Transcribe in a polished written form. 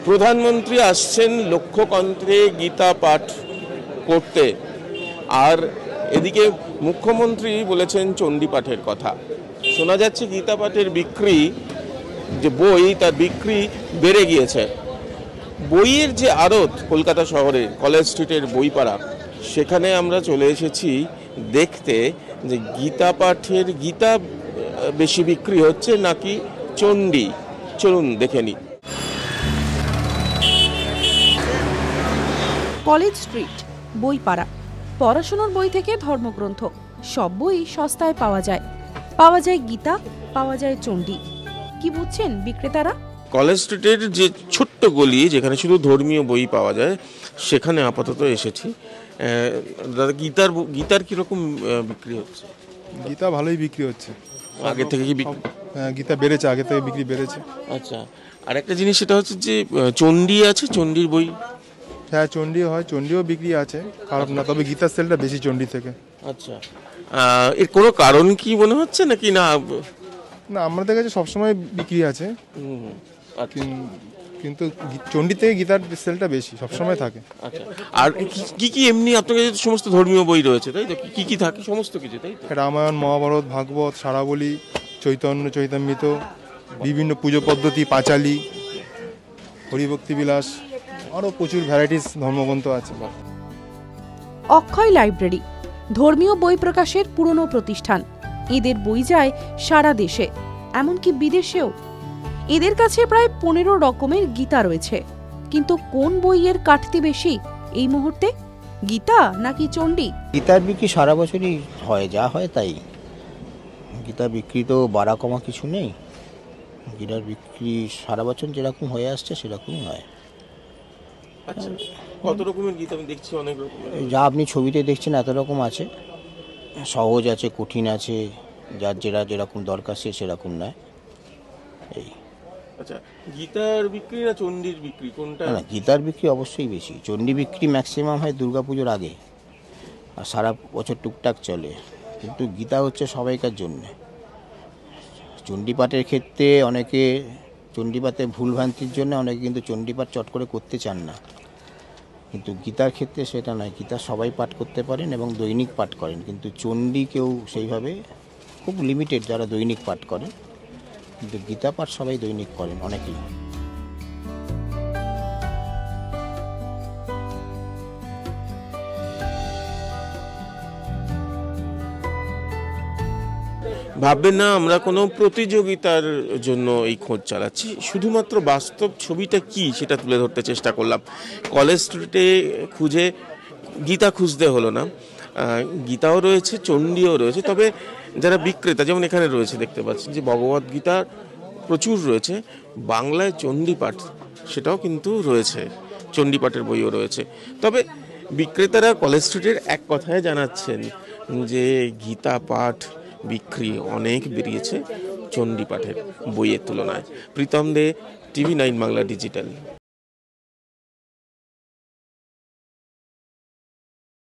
প্রধানমন্ত্রী আসছেন লক্ষ্যকন্ত্রে গীতা পাঠ করতে, আর এদিকে মুখ্যমন্ত্রী বলেছেন চণ্ডী পাঠের কথা। শোনা যাচ্ছে গীতা পাঠের বিক্রি, যে বই, তার বিক্রি বেড়ে গিয়েছে। বইয়ের যে আড়ত কলকাতা শহরের কলেজ স্ট্রিটের বইপাড়া, সেখানে আমরা চলে এসেছি দেখতে যে গীতা পাঠের গীতা বেশি বিক্রি হচ্ছে নাকি চণ্ডী। চলুন দেখে নিই। কলেজ স্ট্রিট বইপাড়া, পড়াশোনার বই থেকে ধর্মগ্রন্থ সব বই সস্তায় পাওয়া যায় গীতা, পাওয়া যায় চণ্ডী। কি বুঝছেন বিক্রেতারা? কলেজ স্ট্রিটের যে ছোট্ট গলি যেখানে শুধু ধর্মীয় বই পাওয়া যায়, সেখানে আপাতত এসেছি। দাদা, গীতার কিরকম বিক্রি হচ্ছে? গীতা ভালোই বিক্রি হচ্ছে। আগে থেকে কি গীতা বেড়েছে, আগে থেকে বিক্রি বেড়েছে। আচ্ছা, আর একটা জিনিস সেটা হচ্ছে যে চণ্ডী আছে, চণ্ডীর বই। হ্যাঁ, চণ্ডী হয়, চণ্ডীও বিক্রি আছে, খারাপ না, তবে গীতার সেলটা বেশি চণ্ডী থেকে। আচ্ছা, এর কোনো কারণ কি মনে হচ্ছে নাকি না? না, আমাদের কাছে সবসময় বিক্রি আছে, কিন্তু চণ্ডী থেকে গীতার সেলটা বেশি সবসময় থাকে। আচ্ছা, আর কি কি এমনি আপনার কাছে সমস্ত ধর্মীয় বই রয়েছে, তাই তো? কি কি থাকে? সমস্ত কিছু, তাই তো? রামায়ণ, মহাভারত, ভাগবত, সারাবলি, চৈতন্য চৈতামৃত, বিভিন্ন পুজো পদ্ধতি, পাঁচালী, হরিভক্তি বিলাস, আরও প্রচুর ভ্যারাইটিস ধর্মগ্রন্থ আছে। অক্ষয় লাইব্রেরি ধর্মীয় বই প্রকাশের পুরনো প্রতিষ্ঠান। এদের বই যায় সারা দেশে, এমনকি বিদেশেও। এদের কাছে প্রায় 15 রকমের গীতা রয়েছে। কিন্তু কোন বইয়ের কাটতি বেশি এই মুহূর্তে, গীতা নাকি চণ্ডী? গীতার বিক্রি সারা বছরই হয়, যা হয় তাই। গীতা বিক্রি তো বাড়া কমা কিছু নেই। গীতার বিক্রি সারা বছর যেরকম হয়ে আসছে সেরকমই হয়। আচ্ছা, কত রকমের গীতা? আমি দেখছি অনেক রকমের। যা আপনি ছবিতে দেখছেন এত রকম আছে, সহজ আছে, কঠিন আছে, যার যেরকম দরকার সে সেরকম নয়। এই আচ্ছা, গীতার বিক্রি না চণ্ডীর বিক্রি, কোনটা? না, গীতার বিক্রি অবশ্যই বেশি। চণ্ডী বিক্রি ম্যাক্সিমাম হয় দুর্গাপুজোর আগে, আর সারা বছর টুকটাক চলে। কিন্তু গীতা হচ্ছে সবাইকার জন্যে। চণ্ডীপাঠের ক্ষেত্রে অনেকে চণ্ডীপাঠে ভুলভ্রান্তির জন্য অনেকে কিন্তু চণ্ডীপাঠ চট করে করতে চান না, কিন্তু গীতার ক্ষেত্রে সেটা নয়। গীতা সবাই পাঠ করতে পারেন এবং দৈনিক পাঠ করেন, কিন্তু চণ্ডী কেউ সেইভাবে খুব লিমিটেড যারা দৈনিক পাঠ করেন, কিন্তু গীতা পাঠ সবাই দৈনিক করেন অনেকেই। ভাববেন না আমরা কোনো প্রতিযোগিতার জন্য এই খোঁজ চালাচ্ছি, শুধুমাত্র বাস্তব ছবিটা কি সেটা তুলে ধরতে চেষ্টা করলাম। কলেজ স্ট্রিটে খুঁজে গীতা খুঁজতে হলো না, গীতাও রয়েছে, চণ্ডীও রয়েছে। তবে যারা বিক্রেতা, যেমন এখানে রয়েছে, দেখতে পাচ্ছি যে ভগবদ্গীতা প্রচুর রয়েছে, বাংলায় চণ্ডী পাঠ সেটাও কিন্তু রয়েছে, চণ্ডী পাঠের বইও রয়েছে। তবে বিক্রেতারা কলেজ স্ট্রিটের এক কথায় জানাচ্ছেন যে গীতা পাঠ বিক্রি অনেক বেরিয়েছে চণ্ডী পাঠের বইয়ের তুলনায়। প্রীতম দে, TV9 বাংলা ডিজিটাল।